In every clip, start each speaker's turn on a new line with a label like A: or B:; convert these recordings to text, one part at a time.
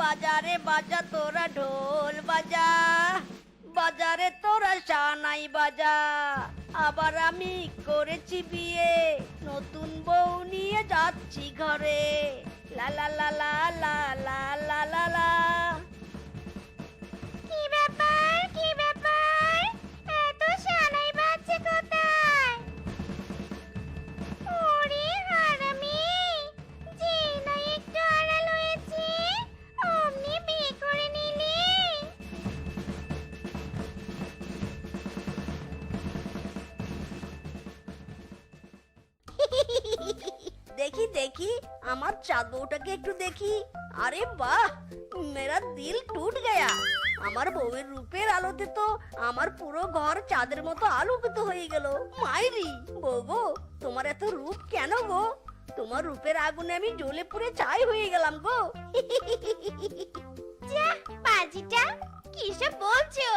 A: বাজারে বাজা তোরা ঢোল বাজা, বাজারে তোরা সানাই বাজা। আবার আমি করেছি বিয়ে, নতুন বউ নিয়ে যাচ্ছি ঘরে। লা লা লা লা লা লা লা লা লা।
B: কি ব্যাপার কি ব্যাপার, এত সানাই বাজছে কোথায়? ওরে হারামি, যে না একটু আড়াল হয়েছে অমনি বিয়ে করে নিলি।
A: দেখি দেখি আমার চাঁদ বউটাকে একটু দেখি। আরে বাহ, মেরা দিল টুট গয়া। আমার বউয়ের রূপের আলোতে তো আমার পুরো ঘর চাঁদের মতো আলোকিত হয়ে গেল। মাইরি বউ গো, তোমার এত রূপ কেন গো? তোমার রূপের আগুনে আমি জ্বলে পুড়ে ছাই হয়ে গেলাম গো।
B: যা পাজিটা, কি সব বলছো?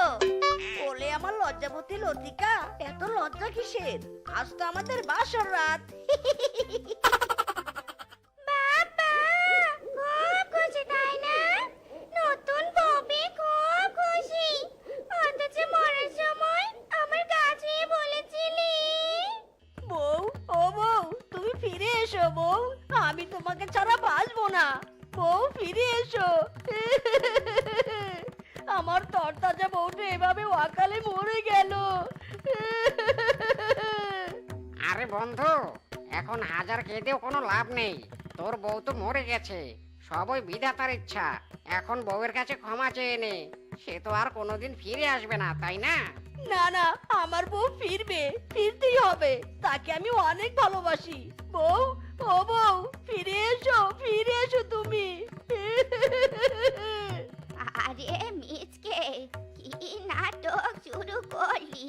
A: বলে আমার লজ্জাবতী লতিকা, এত লজ্জা কিসের? আজ তো আমাদের বাসর রাত।
B: বাবা, খুব খুশি তাই না? নতুন বউ পেয়ে খুব খুশি। অথচ মরার সময় আমার কাছে বলেছিলি।
A: বউ, ও বউ, তুমি ফিরে এসো বউ, আমি তোমাকে ছাড়া বাঁচবো না। বউ ফিরে এসো। আমার তরতাজা বউটা এভাবে অকালে মরে গেল।
C: আরে বন্ধু, এখন হাজার কেঁদেও কোনো লাভ নেই। তোর বউ তো মরে গেছে, সবই বিধাতার ইচ্ছা। এখন বউয়ের কাছে ক্ষমা চেয়ে নে, সে তো আর কোনোদিন ফিরে আসবে না, তাই না?
A: না না, আমার বউ ফিরবে, ফিরতেই হবে। তাকে আমি অনেক ভালোবাসি। বউ, ও বউ, ফিরে এসো তুমি।
B: আরে মিচকে, কি নাটক শুরু করলি?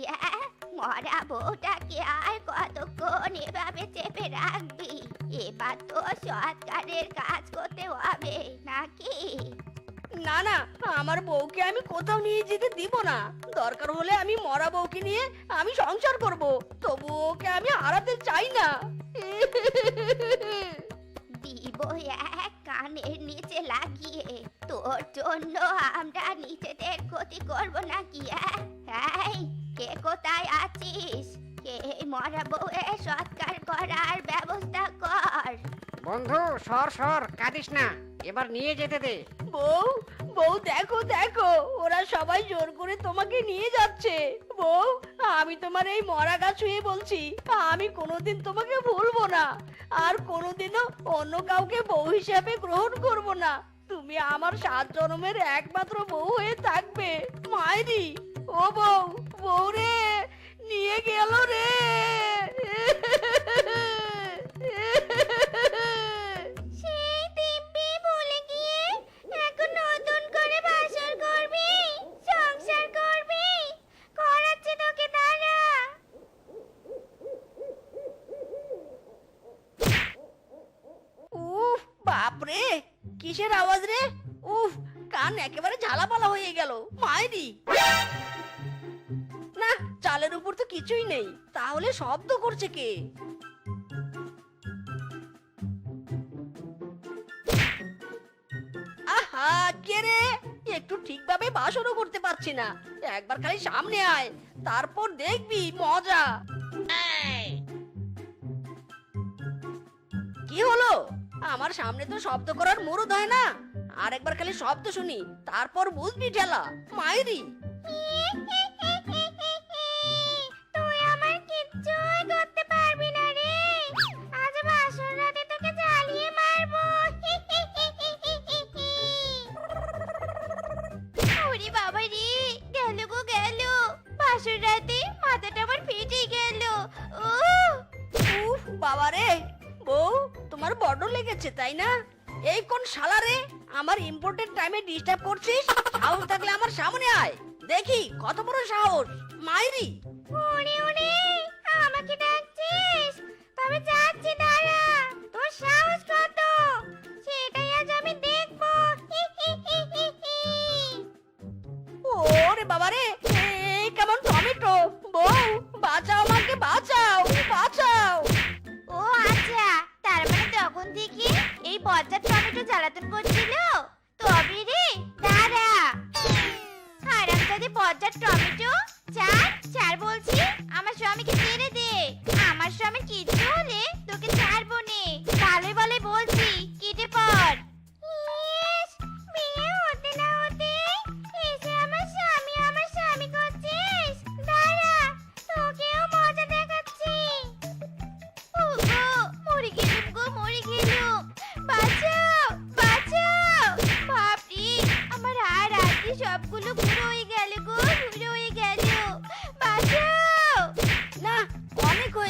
B: মরা বউটাকে আর কতক্ষণ এভাবে চেপে রাখবি? এবার তো সৎকারের কাজ করতে হবে নাকি?
A: না না, আমার বউকে আমি কোথাও নিয়ে যেতে দিব না। দরকার হলে আমি মরা বউকে নিয়ে আমি সংসার করব, তবু ওকে আমি হারাতে চাই না।
B: দিব এক কানের নিচে লাগিয়ে। তোর জন্য আমরা নিজেদের ক্ষতি করব নাকি? এই, কে কোথায় আছিস? কে মরা বউয়ের সৎকার করার ব্যবস্থা কর।
C: বন্ধু সর সর, কাঁদিস না, এবার নিয়ে যেতে দে।
A: বউ, বউ, দেখো দেখো, ওরা সবাই জোর করে তোমাকে নিয়ে যাচ্ছে। বউ, আমি তোমার এই মরা গা ছুঁয়ে বলছি, আমি কোনোদিন তোমাকে ভুলবো না, আর কোনোদিনও অন্য কাউকে বউ হিসেবে গ্রহণ করব না। তুমি আমার 7 জন্মের একমাত্র বউ হয়ে থাকবে। মাইরি, ও বউ, বউ রে, নিয়ে গেল রে।
B: সেই দিব্যি ভুলে গিয়ে এখন নতুন করে বাসর করবি, সংসার করবি? করাচ্ছে তোকে দাঁড়া।
A: উফ, বাপরে, কিসের আওয়াজ রে? উফ, কান একেবারে ঝালাপালা হয়ে গেল। মাইরি, না, চালের উপর তো কিছুই নেই, তাহলে শব্দ করছে কে? আহা, কে রে? একটু ঠিকভাবে বাসনও করতে পারছি না। একবার খালি সামনে আয়, তারপর দেখবি মজা। কি হলো? আমার সামনে তো শব্দ করার মুরুদ হয় না। আর একবার খালি শব্দ শুনি, তারপর বুঝবি ঠেলা। মাইরি,
B: তুই আমার কিচ্ছুই করতে পারবি না রে। আজ বাসর রাতে তোকে জ্বালিয়ে মারবো। ওরে বাবা রে, গেল গো গেল। বাসর রাতে মাথাটা আমার ফেটে গেল।
A: উফ বাবা রে। বউ, তোমার বড্ড লেগেছে তাই না? এই কোন শালা রে, আমার ইম্পর্টেন্ট টাইমে ডিস্টার্ব করছিস? সাহস থাকলে আমার সামনে আয়, দেখি কত বড় সাহস। মাইরি,
B: ওরে ওরে, আমাকে ডাকছিস? তবে যাচ্ছি, দাঁড়া। তোর সাহস কত, সেটাই আজ আমি দেখবো।
A: ওরে বাবা রে, এই কেমন টমেটো। বউ, বাঁচাও, আমাকে বাঁচাও, বাঁচাও।
B: ও আচ্ছা, তার মানে তখন থেকে এই বজ্জাত টমেটো জ্বালাতন করছিল? তবে রে,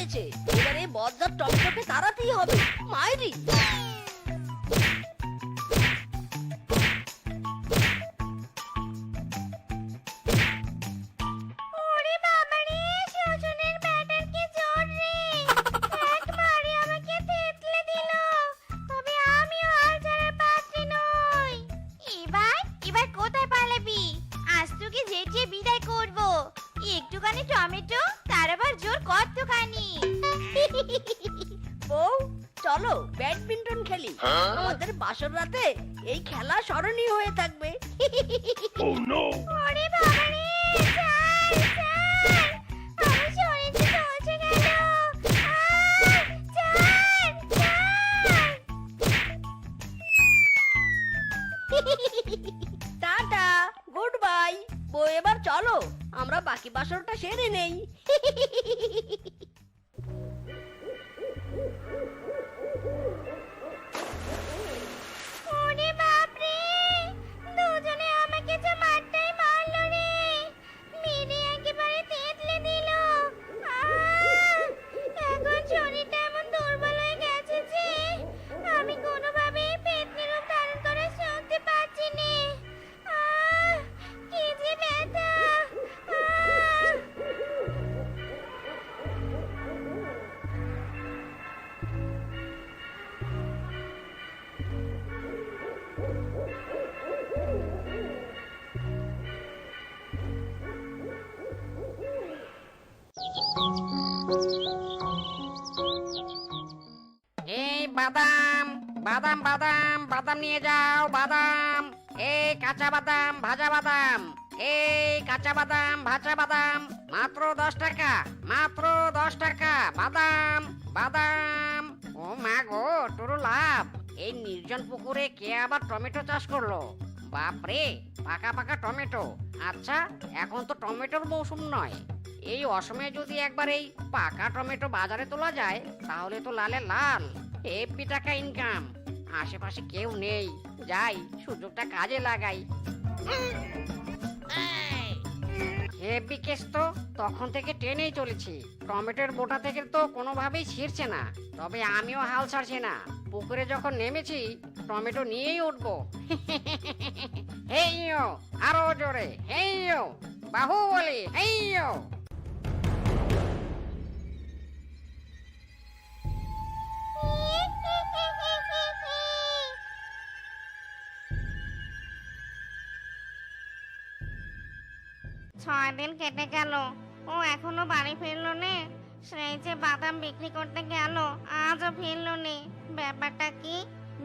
A: হয়েছে, এবার এই বজ্জার টমেটোকে তাড়াতেই হবে। মাইরি
B: ওরে বাবারে, শোষণের ব্যাটার কি জোর রে! এক মারে আমাকে থেতলে দিল। তবে আমিও হাল ছাড়ার পাত্রী নই। এবার কোথায় পালাবি? আজ তোকে যেচে বিদায় করব। একটুখানি টমেটো, তার আবার জোর কতখানি!
A: বউ, চলো ব্যাডমিন্টন খেলি। আমাদের বাসর রাতে এই খেলা স্মরণীয় হয়ে থাকবে।
B: ওরে বাবারে, ছাড়, ছাড়! আমার শরীরটা চলছে গেল। ছাড়, ছাড়!
A: Tata, good bye. বউ, এবার চলো আমরা বাকি বাসরটা সেরে নেই।
B: ওরে বাপরে, দুজনে আমাকে যে মারটাই মারলো রে! মেরে একেবারে থেতলে দিল। এখন শরীরটা এমন দুর্বল হয়ে গেছে যে আমি কোনোভাবেই পেতনি রূপ ধারণ করার শক্তি পাচ্ছি নে। কি যে ব্যথা!
C: এই বাদাম বাদাম বাদাম বাদাম নিয়ে যাও, বাদাম। এই কাঁচা বাদাম, ভাজা বাদাম। এই কাঁচা বাদাম, ভাজা বাদাম, মাত্র 10 টাকা, মাত্র 10 টাকা। বাদাম বাদাম। ও মা গো, তোর লাভ! এই নির্জন পুকুরে কে আবার টমেটো চাষ করলো? বাপরে, পাকা পাকা টমেটো। আচ্ছা, এখন তো টমেটোর মৌসুম নয়। এই অসময়ে যদি একবার এই পাকা টমেটো বাজারে তোলা যায়, তাহলে তো লালে লাল হেব্বি টাকা ইনকাম। আশেপাশে কেউ নেই, যাই সুযোগটা কাজে লাগাই। হেব্বি কেস তো তখন থেকে টেনেই চলেছি। টমেটোর বোটা থেকে তো কোনোভাবেই ছিঁড়ছে না। তবে আমিও হাল ছাড়ছি না। পুকুরে যখন নেমেছি, টমেটো নিয়েই উঠবো। হেইয়ো, আরো জোরে হেইয়ো, বাহুবলী হেইয়ো।
B: ছয় দিন কেটে গেল, ও এখনো বাড়ি ফিরলো নে। সেই যে বাদাম বিক্রি করতে গেল, আজও ফিরলো নে। ব্যাপারটা কি?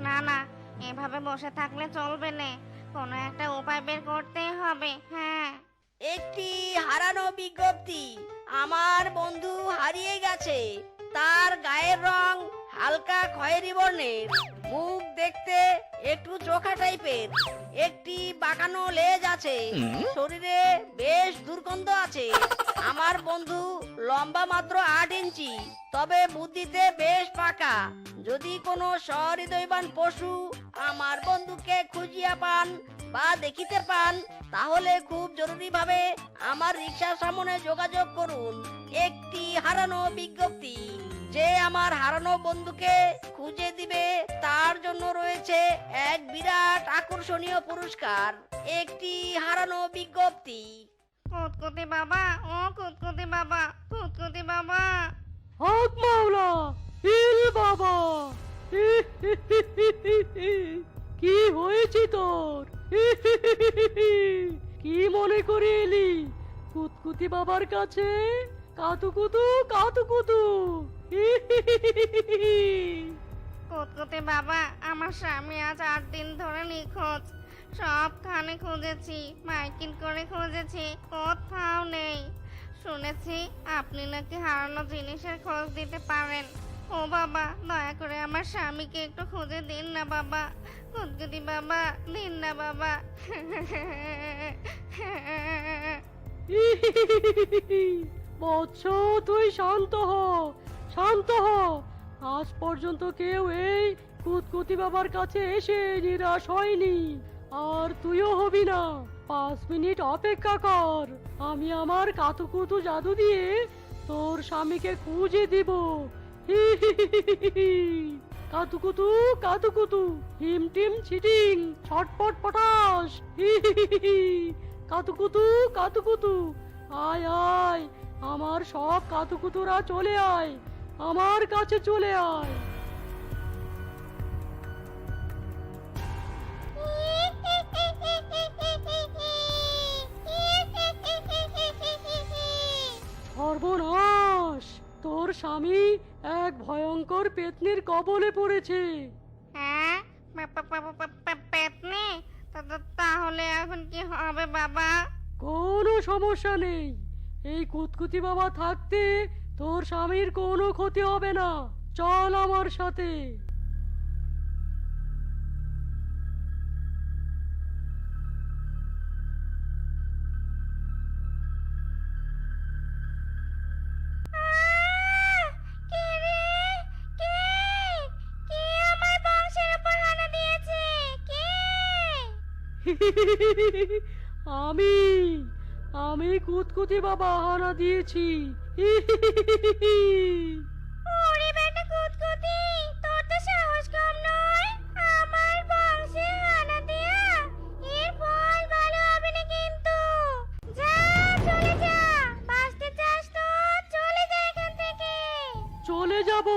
B: না না, এভাবে বসে থাকলে চলবে না। কোনো একটা উপায় বের করতেই হবে। হ্যাঁ,
A: একটি হারানো বিজ্ঞপ্তি। আমার বন্ধু হারিয়ে গেছে। তার গায়ের রং হালকা খয়েরি বর্ণের, মুখ দেখতে একটু চোখা টাইপের, একটি বাঁকানো লেজ আছে, শরীরে বেশ দুর্গন্ধ আছে। আমার বন্ধু লম্বা মাত্র 8 ইঞ্চি, তবে বুদ্ধিতে বেশ পাকা। যদি কোনো সহৃদয়বান পশু আমার বন্ধুকে খুঁজিয়া পান বা দেখিতে পান, তাহলে খুব জরুরি ভাবে আমার রিকশার সামনে যোগাযোগ করুন। একটি হারানো বিজ্ঞপ্তি। যে আমার হারানো বন্ধুকে খুঁজে দিবে, তার জন্য রয়েছে এক বিরাট আকর্ষণীয় পুরস্কার। একটি হারানো বিজ্ঞপ্তি।
B: কুতকুতি বাবা, ও কুতকুতি বাবা, কুতকুতি বাবা।
D: হক মাওলা, হিল বাবা। কি হয়েছে তোর? কি মনে করে এলি কুতকুতি বাবার কাছে? কাতুকুতু কাতুকুতু।
B: কুতকুতি বাবা, আমার স্বামী আজ 8 দিন ধরে নিখোঁজ। সবখানে খুঁজেছি, মাইকিং করে খুঁজেছি, কোথাও নেই। শুনেছি আপনি নাকি হারানো জিনিসের খোঁজ দিতে পারেন। ও বাবা, দয়া করে আমার স্বামীকে একটু খুঁজে দিন না বাবা। কুতকুতি বাবা, দিন না বাবা।
D: বৎস, তুই শান্ত হ, শান্ত হ। আজ পর্যন্ত কেউ এই কুতকুতি বাবার কাছে এসে নিরাশ হয়নি, আর তুইও হবি না। 5 মিনিট অপেক্ষা কর, আমি আমার কাতুকুতু জাদু দিয়ে তোর তোর স্বামীকে খুঁজে দিব। হি হি হি হি হি হি। কাতুকুতু কাতুকুতু, হিম টিম ছিটিং, ছটপট পটাস। হি হি হি হি হি। কাতুকুতু কাতুকুতু, আয় আয়, আমার সব কাতুকুতুরা চলে আয়, আমার কাছে চলে আয়। সর্বনাশ, তোর স্বামী এক ভয়ঙ্কর পেতনির কবলে পড়েছে।
B: হ্যাঁ, পেতনি? তাহলে এখন কি হবে বাবা?
D: কোনো সমস্যা নেই, এই কুতকুতি বাবা থাকতে তোর স্বামীর কোনো ক্ষতি হবে না। চল আমার সাথে।
B: কে রে? কে? কে আমার বংশের উপর হানা দিয়েছে? কে?
D: আমি আমি কুতকুতি বাবা হানা দিয়েছি।
B: ওরে বেটা কুতকুতি, তোর তো সাহস কম নয়। আমার বংশে হানা দিয়া, এর ফল ভালো হবে না কিন্তু। যা, চলে যা। বাঁচতে চাস তো চলে যা এখান থেকে।
D: চলে যাব,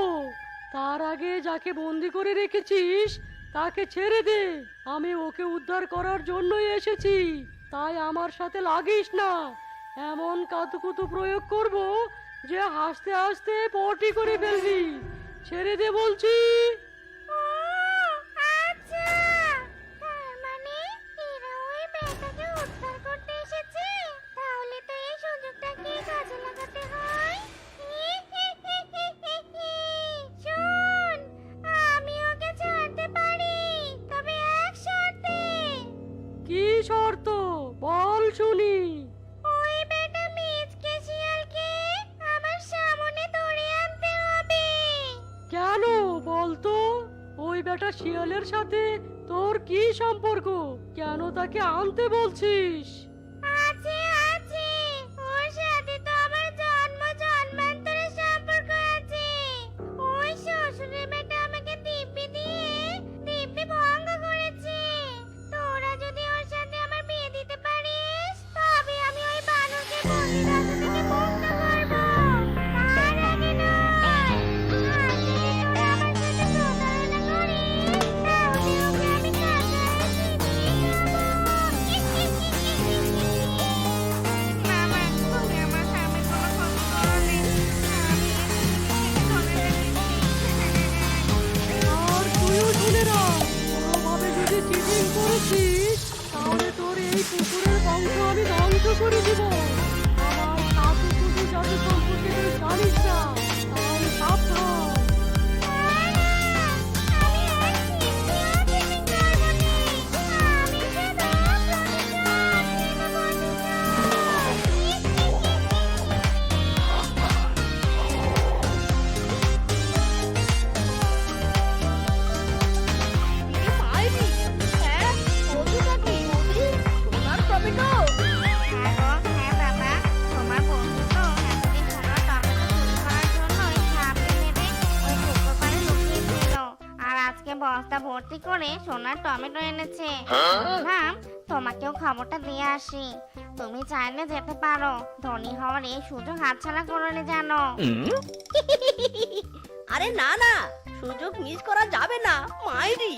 D: তার আগে যাকে বন্দি করে রেখেছিস তাকে ছেড়ে দে। আমি ওকে উদ্ধার করার জন্যই এসেছি, তাই আমার সাথে লাগিস না। এমন কাতুকুতু প্রয়োগ করব যে হাসতে হাসতে পটি করে ফেলবি। ছেড়ে দে বলছি।
B: ও আচ্ছা, তার মানে এরা ওই বেটাকে উদ্ধার করতে এসেছে। তাহলে তো এই সুযোগটাকে কাজে লাগাতে হয়। শোন, আমি ওকে ছাড়তে পারি, তবে এক শর্তে।
D: কি শর্ত বল শুনি।
B: ওই বেটা মিচকে শিয়ালকে আমার সামনে ধরে আনতে হবে।
D: কেন বলতো? ওই বেটা শিয়ালের সাথে তোর কি সম্পর্ক? কেন তাকে আনতে বলছিস?
B: আছে আছে, ওর সাথে তো আমার জন্ম জন্মান্তরের সম্পর্ক আছে। ওই শ্বশুরের বেটা আমাকে দিব্যি দিয়ে দিব্যি ভঙ্গ করেছে। তোরা যদি ওর সাথে আমার বিয়ে দিতে পারিস, তবে আমি ওই বানরকে বন্দি দশা থেকে মুক্ত করব। তার আগে নয়। আর যদি তোরা আমার সাথে প্রতারণা করিস, তাহলে ওকে আমি কাঁচায় চিবিয়ে খাবো। মামা, তুমি আমার স্বামীর কোনো ক্ষতি করোনি। আমি
D: আর তুইও শুনে রাখ, কোনোভাবে যদি চিটিং করেছিস তাহলে তোর এই কুকুরের বংশ আমি ধ্বংস করে দিব। আমার কাতুকুতু জাতি সম্পর্কে তুই জানিস না, তাই সাবধান।
A: মাইরি, হ্যাঁ বন্ধুটা কি বৌদি? সোনার টমেটো?
B: হ্যাঁ বাবা, তোমার বন্ধু তো এতদিন সোনার টমেটো চুরি করার জন্যই ঝাঁপড়ে মেরে ওই পুকুর পাড়ে লুকিয়েছিল। আর আজকে বস্তা ভর্তি করে সোনার টমেটো এনেছে। ভাবলাম তোমাকেও খবরটা দিয়ে আসি। তুমি চাইলে যেতে পারো, ধনী হওয়ার এই সুযোগ হাতছাড়া করলে জানো।
A: আরে না না, সুযোগ মিস করা যাবে না মাইরি।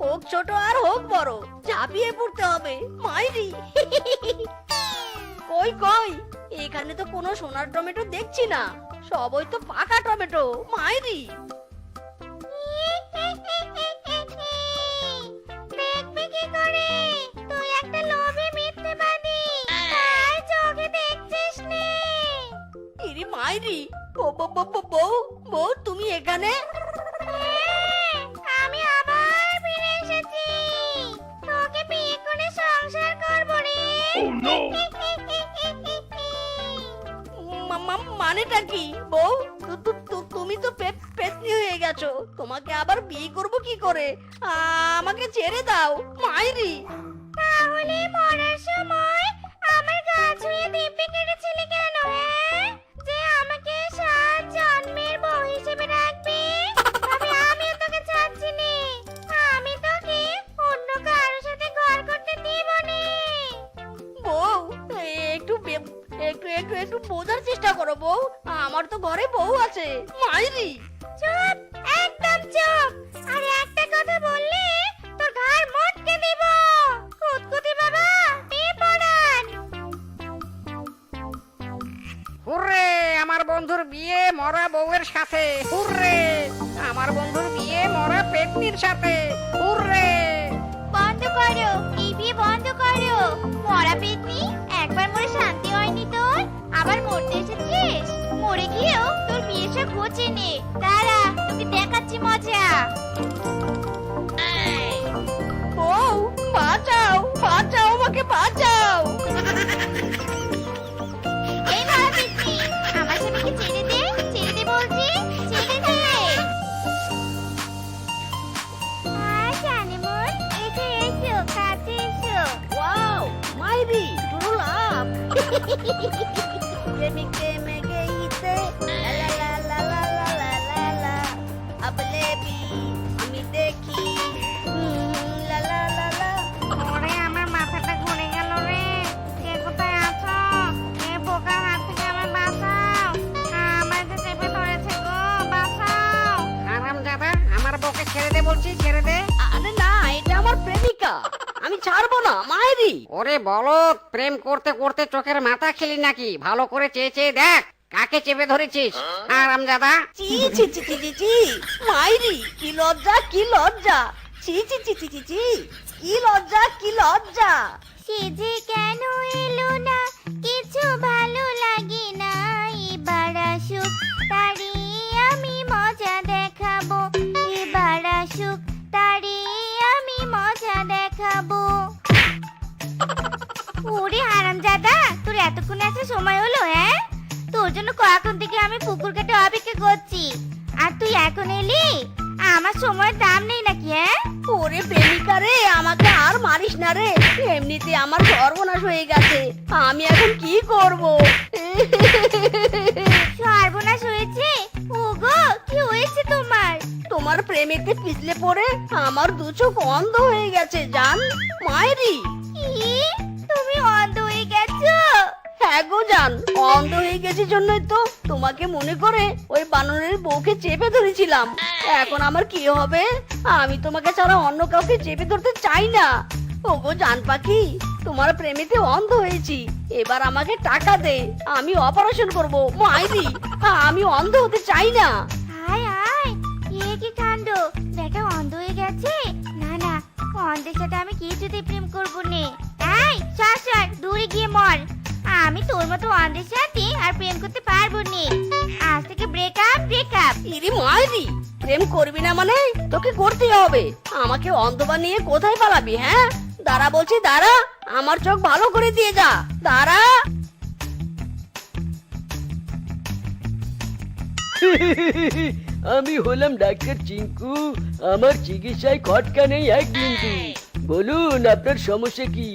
A: হোক ছোট আর হোক বড়, ঝাঁপিয়ে পড়তে হবে মাইরি। কই কই, এখানে তো কোনো সোনার টমেটো দেখছি না, সবই তো পাকা টমেটো মাইরি।
B: দেখবি কি করে? তুই একটা লোভী মিথ্যেবাদী, তাই চোখে দেখছিস নে।
A: ইরি মাইরি, বউ তুমি এখানে?
B: হ্যাঁ, আমি আবার ফিরে এসেছি। তোকে বিয়ে করে সংসার করব রে।
A: মানেটা কি বউ? তুমি তো পেতনি হয়ে গেছো, তোমাকে আবার বিয়ে করব কি করে? আমাকে ছেড়ে দাও মাইরি।
B: তাহলে মরার সময় আমার গা ছুঁয়ে দিব্যি কেটেছিলি কেন? হ্যাঁ, যে আমাকে
A: বউ, আমার তো ঘরে বউ আছে। মাইরি
B: চুপ, একদম চুপ। আর একটা কথা বললে তোর ঘাড় মটকে দিব। কুতকুতি বাবা, পেয়ে পড়ান।
C: হুররে, আমার বন্ধুর বিয়ে মরা বউয়ের সাথে। হুররে, আমার বন্ধুর বিয়ে মরা পেটনির সাথে। হুররে।
B: বন্ধ করো, টিভি বন্ধ করো। মরা পেতনি, একবার মরে শান্তি হয়নি তোর, আবার মরতে এসেছিস। মরে গিয়েও তোর বিয়ে সব ঘুচে নে। দাঁড়া, তোকে দেখাচ্ছি মজা।
A: বউ, বাঁচাও বাঁচাও, আমাকে বাঁচাও।
B: এই মরা পেতনি, আমার স্বামীকে ছেড়ে দে, ছেড়ে দে বলছি, ছেড়ে দে। জানে মন, এসো এসো, কাছে এসো।
A: ওয়াও, মাইরি দুটো লাভ। প্রেমিক প্রেমে গেইতে লা লা লা লা লা লা লা লা। আবলে বি আমি দেখি লা লা লা লা।
B: ওরে আমার মাথাটা ঘুরে গেল রে। কে কোথায় আছো? এ বোকার হাত থেকে আমার বাঁচাও। আমার যে চেপে ধরেছে গো, বাঁচাও।
C: হারামজাদা, আমার বউকে ছেড়ে দে বলছি, ছেড়ে দে।
A: আরে না, এটা আমার প্রেমিকা, আমি ছাড়বো না। মাইরি
C: ওরে বলদ, প্রেম করতে করতে চোখের মাথা খেলি নাকি? ভালো করে চেয়ে চেয়ে দেখ কাকে চেপে ধরেছিস। হারামজাদা।
A: চি চি চি চি চি চি। মাইরি কি লজ্জা, কি লজ্জা। চি চি চি চি চি চি। কি লজ্জা, কি লজ্জা।
B: সে যে কেন এলো না, কিছু ভালো লাগে না। এবার আসুক, তারে আমি মজা দেখাবো। এবার আসুক, তারে আমি মজা দেখাবো। ওরে হারামজাদা, তোর এতক্ষণ এত সময় হলো? হ্যাঁ, তোর জন্য কখন থেকে আমি পুকুর কাটে অপেক্ষা করছি, আর তুই এখন এলি? আমার সময়ের দাম নেই নাকি? হ্যাঁ,
A: ওরে প্রেমিকা রে, আমাকে আর মারিস না রে। এমনিতে আমার সর্বনাশ হয়ে গেছে, আমি এখন কি করব?
B: সর্বনাশ হয়েছে? ওগো, কি হয়েছে তোমার?
A: তোমার প্রেমেতে পিছলে পড়ে আমার দু চোখ অন্ধ হয়ে গেছে জান। মায়েরি
B: কি, তুমি অন্ধ হয়ে গেছো?
A: হ্যাঁ গো জান, অন্ধ হয়ে গেছি জন্যই তো তোমাকে মনে করে ওই বানরের বউকে চেপে ধরেছিলাম। এখন আমার কি হবে? আমি তোমাকে ছাড়া অন্য কাউকে চেপে ধরতে চাই না। ওগো জান পাখি, তোমার প্রেমেতে অন্ধ হয়েছি, এবার আমাকে টাকা দে, আমি অপারেশন করব। মাইরি, আমি অন্ধ হতে চাই না।
B: হায় হায়, এ কি কাণ্ড! বেটা অন্ধ হয়ে গেছে? না না, অন্ধের সাথে আমি কিছুতেই প্রেম করবো নে। এই সর সর, দূরে গিয়ে মর। আমি তোর মতো অন্ধের সাথে আর প্রেম করতে পারবো নে। আজ থেকে ব্রেকআপ, ব্রেকআপ।
A: ইরি মাইরি, প্রেম করবি না মানে তোকে করতে হবে। আমাকে অন্ধ বানিয়ে কোথায় পালাবি? হ্যাঁ দাঁড়া বলছি, দাঁড়া, আমার চোখ ভালো করে দিয়ে যা, দাঁড়া।
D: আমি হলাম ডাক্তার চিঙ্কু, আমার চিকিৎসায় খটকা নেই এক বিন্দু। বলুন আপনার সমস্যা কি?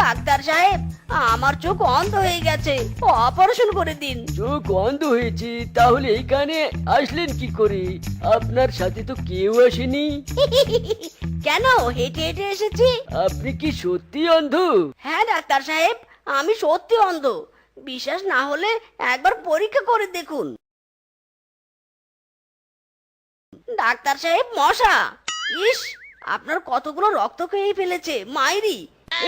A: ডাক্তার সাহেব, আমার চোখ অন্ধ হয়ে গেছে, অপারেশন করে দিন।
D: চোখ অন্ধ হয়েছে, তাহলে এইখানে আসলেন কি করে? আপনার সাথে তো কেউ আসেনি।
A: কেন, হেঁটে হেঁটে এসেছি।
D: আপনি কি সত্যি অন্ধ?
A: হ্যাঁ ডাক্তার সাহেব, আমি সত্যি অন্ধ। বিশ্বাস না হলে একবার পরীক্ষা করে দেখুন। ডাক্তার সাহেব মশা, ইস, আপনার কতগুলো রক্ত খেয়ে ফেলেছে। মাইরি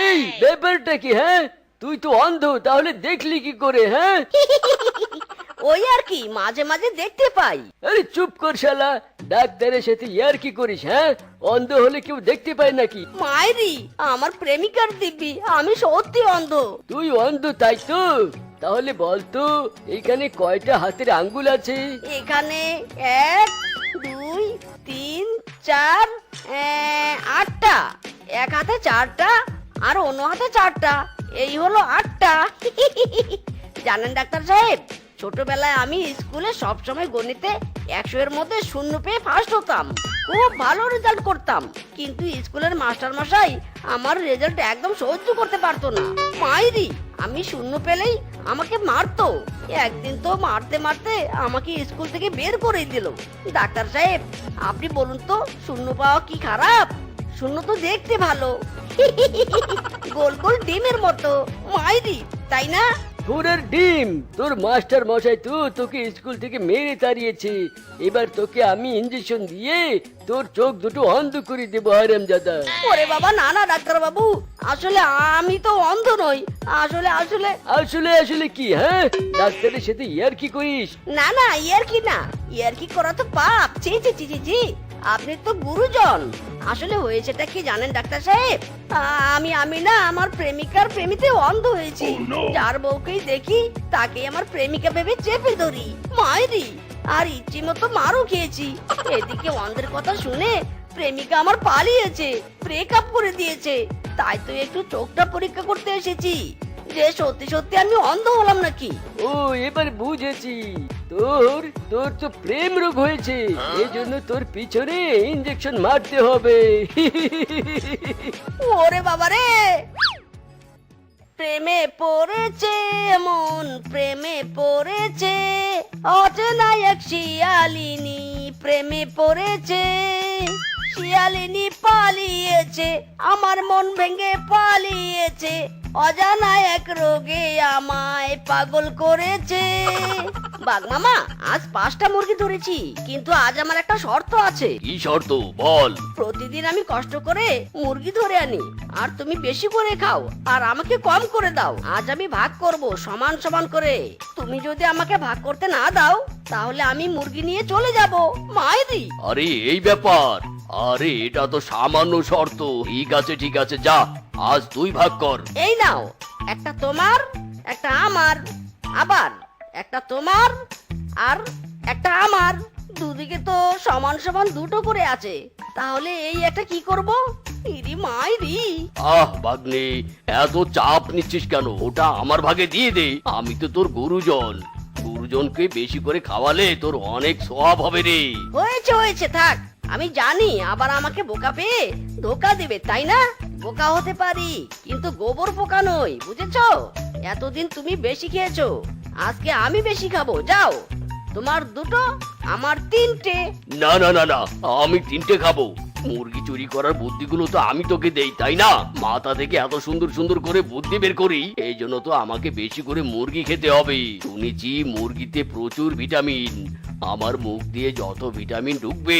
D: এই ব্যাপারটা কি? হ্যাঁ, তুই তো অন্ধ, তাহলে দেখলি কি করে? হ্যাঁ,
A: ওই আর কি, মাঝে মাঝে দেখতে পাই।
D: আরে চুপ কর শালা, ডাক্তারের সাথে ইয়ার কি করিস? হ্যাঁ, অন্ধ হলে কেউ দেখতে পায় নাকি?
A: মাইরি, আমার প্রেমিকার দিব্যি, আমি সত্যি অন্ধ।
D: তুই অন্ধ তাই তো? তাহলে বলতো এখানে কয়টা হাতের আঙ্গুল আছে?
A: এখানে 1 2 3 4 8টা। এক হাতে 4টা আর অন্য হাতে 4টা, এই হলো 8টা। জানেন ডাক্তার সাহেব, ছোটবেলায় আমি স্কুলে সবসময় গণিতে 100 এর মধ্যে 0 পেয়ে ফার্স্ট হতাম, খুব ভালো রেজাল্ট করতাম। কিন্তু স্কুলের মাস্টার মশাই আমার রেজাল্ট একদম সহ্য করতে পারতো না। মাইরি, আমি 0 পেলেই আমাকে মারতো। একদিন তো মারতে মারতে আমাকে স্কুল থেকে বের করে দিল। ডাক্তার সাহেব, আপনি বলুন তো, 0 পাওয়া কি খারাপ? 0 তো দেখতে ভালো, গোল গোল ডিমের মতো। মাইরি, তাই না?
E: ঘোড়ার ডিম, তোর মাস্টার মশাই তো তোকে স্কুল থেকে মেরে তাড়িয়েছে। এবার তোকে আমি ইঞ্জেকশন দিয়ে তোর চোখ দুটো অন্ধ করে দেবো হারামজাদা।
A: ওরে বাবা, না না ডাক্তার বাবু, আসলে আমি তো অন্ধ নই। আসলে আসলে
E: আসলে আসলে কি? হ্যাঁ, ডাক্তারের সাথে ইয়ার কি করিস?
A: না না, ইয়ারকি না, ইয়ারকি করা তো পাপ। ছি ছি ছি ছি ছি, আপনি তো গুরুজন। আসলে হয়েছেটা কি জানেন ডাক্তার সাহেব, আমি না আমার প্রেমিকার প্রেমিতে অন্ধ হয়েছি। যার বউকেই দেখি তাকে আমার প্রেমিকা ভেবে চেপে ধরি, মাইরি, আর ইচ্ছে মতো মারও খেয়েছি। এদিকে অন্ধের কথা শুনে প্রেমিকা আমার পালিয়েছে, ব্রেকআপ করে দিয়েছে। তাই তো একটু চোখটা পরীক্ষা করতে এসেছি যে সত্যি সত্যি আমি অন্ধ হলাম নাকি।
E: ও, এবার বুঝেছি। তোর তোর তো প্রেম রোগ হয়েছে, এই জন্য তোর পিছনে ইঞ্জেকশন মারতে হবে।
A: ওরে বাবা রে, প্রেমে পড়েছে মন, প্রেমে পড়েছে অচেনা এক শিয়ালিনী, প্রেমে পড়েছে শিয়ালিনী, পালিয়েছে আমার মন ভেঙে পালিয়েছে, অজানা এক রোগে আমায় পাগল করেছে। বাঘ মামা, আজ 5টা মুরগি ধরেছি, কিন্তু আজ আমার একটা শর্ত আছে।
E: কি শর্ত বল?
A: প্রতিদিন আমি কষ্ট করে মুরগি ধরে আনি, আর তুমি বেশি করে খাও আর আমাকে কম করে দাও। আজ আমি ভাগ করব সমান সমান করে। তুমি যদি আমাকে ভাগ করতে না দাও তাহলে আমি মুরগি নিয়ে চলে যাব, মাইরি।
E: আরে এই ব্যাপার, আরে এটা তো সামান্য শর্ত। ঠিক আছে যা, আজ তুই ভাগ কর।
A: এই নাও, একটা তোমার, একটা আমার, আবার একটা তোমার আর একটা আমার। দুদিকে তো সমান সমান দুটো করে আছে, তাহলে এই একটা কি করব? ইরি মাইরি।
E: আহ ভাগ্নে, এত চাপ নিচ্ছিস কেন? ওটা আমার ভাগে দিয়ে দে। আমি তো তোর গুরুজন, গুরুজনকে বেশি করে খাওয়ালে তোর অনেক সওয়াব হবে রে।
A: হয়েছে হয়েছে, থাক। আমি জানি আবার আমাকে বোকা পেয়ে ধোকা দিবে, তাই না? বোকা হতে পারি, কিন্তু গোবর পোকা নই, বুঝেছো? এতদিন তুমি বেশি খেয়েছো, আজকে আমি বেশি খাবো। যাও, তোমার 2টো, আমার 3টে।
E: না না না না, আমি 3টে খাবো। মুরগি চুরি করার বুদ্ধিগুলো তো আমি তোকে দেই, তাই না? মাথা থেকে এত সুন্দর সুন্দর করে বুদ্ধি বের করি, এই জন্য তো আমাকে বেশি করে মুরগি খেতে হবে। শুনেছি মুরগিতে প্রচুর ভিটামিন। আমার মুখ দিয়ে যত ভিটামিন ঢুকবে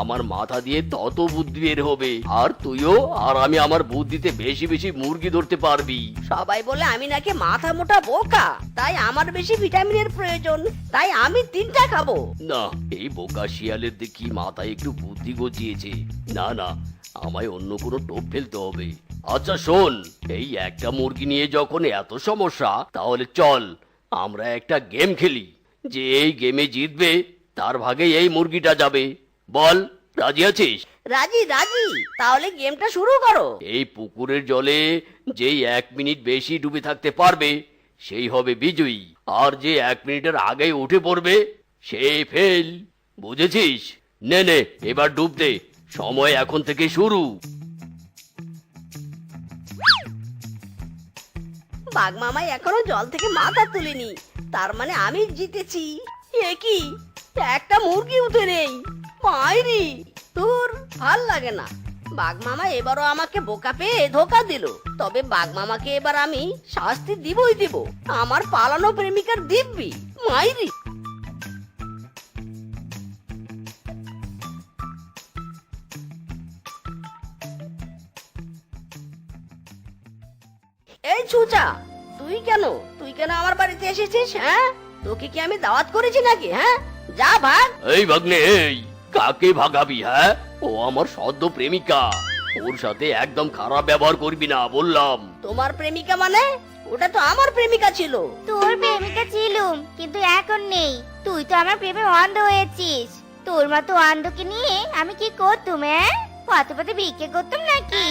E: আমার মাথা দিয়ে তত বুদ্ধি বের হবে, আর তুইও আর আমি আমার বুদ্ধিতে বেশি বেশি মুরগি ধরতে পারবি।
A: সবাই বলে আমি নাকি মাথা মোটা বোকা, তাই আমার বেশি ভিটামিনের প্রয়োজন, তাই আমি 3টা খাবো।
E: না, এই বোকা শিয়ালের দেখি মাথায় একটু বুদ্ধি গজিয়েছে। না না, আমায় অন্য কোনো টোপ ফেলতে হবে। আচ্ছা শোন, এই একটা মুরগি নিয়ে যখন এত সমস্যা, তাহলে চল আমরা একটা গেম খেলি। যে এই গেমে জিতবে তার ভাগে এই মুরগিটা যাবে। বল, রাজি আছিস?
A: রাজি রাজি, তাহলে গেমটা শুরু করো।
E: এই পুকুরের জলে যেই 1 মিনিট বেশি ডুবে থাকতে পারবে সেই হবে বিজয়ী, আর যে 1 মিনিটের আগে উঠে পড়বে সেই ফেল। বুঝেছিস? নে নে, এবার ডুব দে, সময় এখন থেকে শুরু।
A: বাঘ মামাই এখনো জল থেকে মাথা তুলিনি, তার মানে আমি জিতেছি। এ কি, একটা মুরগি উঠে নেই, মাইরি। তোর ভাল লাগে না। বাঘ মামা এবারও আমাকে বোকা পেয়ে ধোকা দিল, তবে বাঘ মামাকে এবার আমি শাস্তি দিবই দিব। আমার পালানো প্রেমিকার দিব্যি, মাইরি। এই ছুচা, তুই কেন আমার বাড়িতে এসেছিস? হ্যাঁ, তোকে কি আমি দাওয়াত করেছি নাকি? হ্যাঁ, যা ভাগ।
E: এই ভাগ্নে, এই কাকে ভাগাবি? হ্যাঁ, ও আমার সদ্য প্রেমিকা, ওর সাথে একদম খারাপ ব্যবহার করবি না বললাম।
A: তোমার প্রেমিকা মানে? ওটা তো আমার প্রেমিকা ছিল।
B: তোর প্রেমিকা ছিলুম, কিন্তু এখন নেই। তুই তো আমার প্রেমে অন্ধ হয়েছিস। তোর মতো অন্ধকে নিয়ে আমি কি করতুম? পথে পথে ভিক্ষে করতুম নাকি?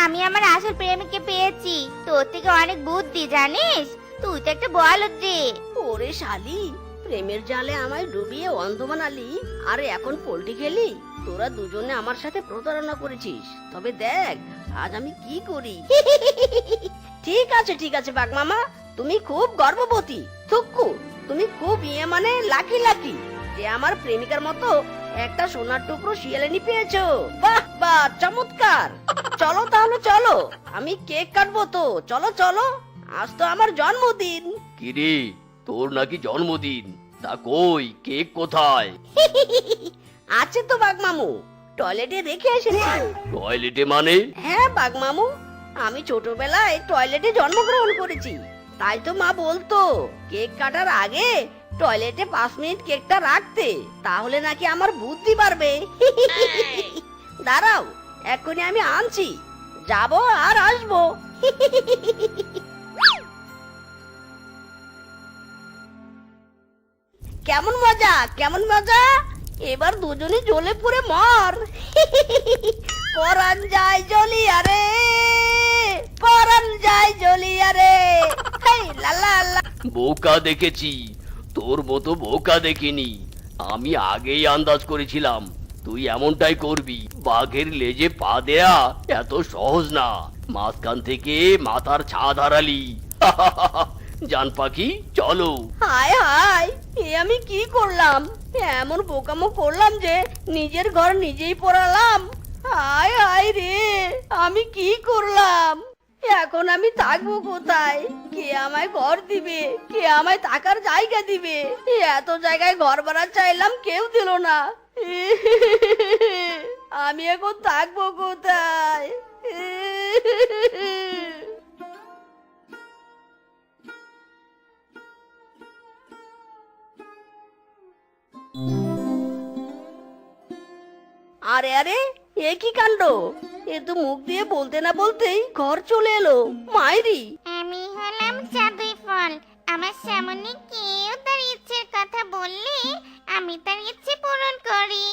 B: আমি আমার আসল প্রেমিককে পেয়েছি। তোর থেকে অনেক বুদ্ধি, জানিস? তুই তো একটা বলদ রে।
A: ওরে শালি, প্রেমের জালে আমায় ডুবিয়ে অন্ধ বানালি, আর এখন পোল্টি খেলি। তোরা দুজনে আমার সাথে প্রতারণা করেছিস, তবে দেখ আজ আমি কি করি। ঠিক আছে বাঘ মামা, তুমি খুব গর্ভবতী। থুক্কু, তুমি খুব মানে লাকি লাকি যে আমার প্রেমিকার মতো একটা সোনার টুকরো শিয়ালিনী পেয়েছো। বাহ বাহ, চমৎকার। চলো তাহলে চলো, আমি কেক কাটবো তো। চলো চলো, আজ তো আমার জন্মদিন।
E: কিরে, তোর নাকি জন্মদিন? তা কই, কেক কোথায়?
A: আছে তো বাঘমামু, টয়লেটে রেখে এসেছি।
E: টয়লেটে মানে?
A: হ্যাঁ বাঘমামু, আমি ছোটবেলায় টয়লেটে জন্মগ্রহণ করেছি, তাই তো মা বলতো কেক কাটার আগে টয়লেটে 5 মিনিট কেকটা রাখতে, তাহলে নাকি আমার বুদ্ধি বাড়বে। দাঁড়াও, এক্ষুনি আমি আনছি, যাবো আর আসবো। কেমন মজা, কেমন মজা, এবার দুজনে জ্বলে পুড়ে মর। পরান যায় জ্বলিয়া রে, পরান যায় জ্বলিয়া রে, হেই লা লা লা।
E: বোকা দেখেছি, তোর মতো বোকা দেখিনি। আমি আগেই আন্দাজ করেছিলাম তুই এমনটাই করবি। বাঘের লেজে পা দেয়া এত সহজ না, মাঝখান থেকে মাথার ছাদ হারালি। জান পাখি, চলো।
A: হায় হায়, এ আমি কি করলাম? এমন বোকামো করলাম যে নিজের ঘর নিজেই পোড়ালাম। হায় হায় রে, আমি কি করলাম? এখন আমি থাকবো কোথায়? কে আমায় ঘর দিবে? কে আমায় থাকার জায়গা দিবে? এত জায়গায় ঘর ভাড়া চাইলাম, কেউ দিল না। আমি এখন থাকবো কোথায়? আরে আরে, এ কি কাণ্ড! এ তো মুখ দিয়ে বলতে না বলতেই ঘর চলে এলো। মাইরি,
B: আমি হলাম জাদুই ফল। আমার সামনে কেউ তার ইচ্ছের কথা বললে আমি তার ইচ্ছে পূরণ করি।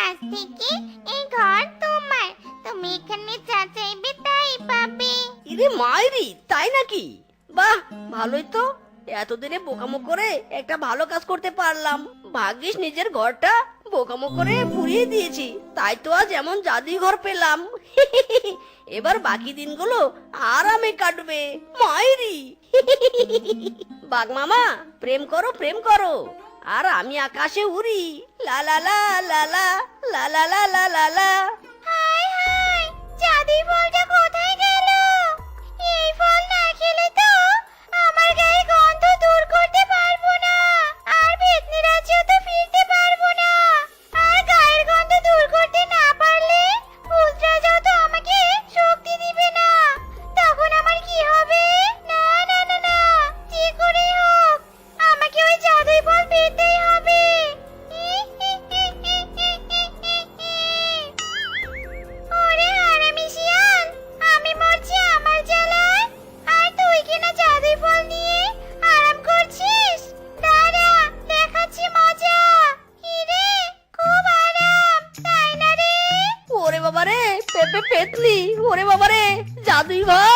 B: আজ থেকে এই ঘর তোমার, তুমি এখানে যা চাইবে তাই পাবে।
A: ইরে মাইরি, তাই নাকি? বাহ, ভালোই তো। এতদিনে বোকামো করে একটা ভালো কাজ করতে পারলাম। ভাগ্যিস নিজের ঘরটা বোকামো করে পুড়িয়ে দিয়েছি, তাই তো আজ এমন জাদুই ঘর পেলাম। এবার বাকি দিনগুলো আরামে কাটবে। মাইরি। বাঘ মামা, প্রেম করো, প্রেম করো, আর আমি আকাশে উড়ি। লা লা লা লা লা লা লা লা লা লা লা।
B: হায় হায়, জাদুই ফলটা কোথায় গেল? এই ফল না খেলে তো আমার গায়ে গন্ধ দূর করতে পারবো না, আর ভেতনি রাজ্যেও তো ফিরতে পারবো না। আর গায়ের গন্ধ দূর করতে না পারলে ভূত রাজাও তো আমাকে শক্তি দিবে না। তখন আমার কি হবে? না না না না, যে করেই হোক আমাকে ওই জাদুই ফল পেতেই হবে। ওরে হারামি শিয়াল, আমি মরছি আমার জ্বালায়, আর তুই কিনা জাদুই ফল নিয়ে আরাম করছিস। দাঁড়া, দেখাচ্ছি মজা। কি রে, খুব আরাম তাই না রে?
A: ওরে বাবারে, পেতনি, ওরে বাবারে, জাদুই ঘর।